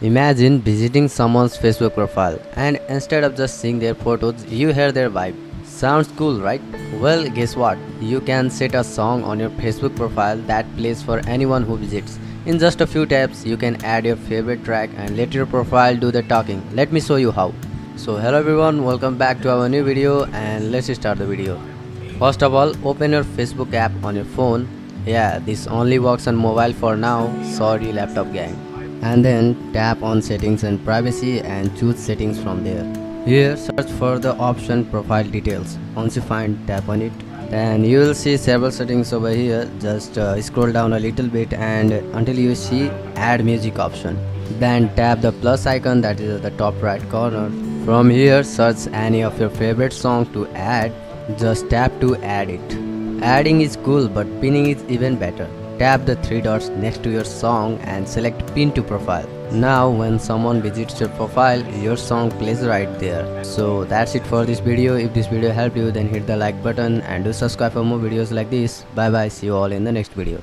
Imagine visiting someone's Facebook profile and instead of just seeing their photos, you hear their vibe. Sounds cool, right? Well, guess what? You can set a song on your Facebook profile that plays for anyone who visits. In just a few taps, you can add your favorite track and let your profile do the talking. Let me show you how. So hello everyone, welcome back to our new video and let's start the video. First of all, open your Facebook app on your phone. Yeah, this only works on mobile for now, sorry laptop gang. And then tap on settings and privacy and choose settings from there. Here search for the option profile details. Once you find, tap on it. Then you will see several settings over here. Just scroll down a little bit and until you see add music option. Then tap the plus icon that is at the top right corner. From here search any of your favorite song to add. Just tap to add it. Adding is cool but pinning is even better. Tap the three dots next to your song and select pin to profile. Now when someone visits your profile, your song plays right there. So that's it for this video. If this video helped you, then hit the like button and do subscribe for more videos like this. Bye bye, see you all in the next video.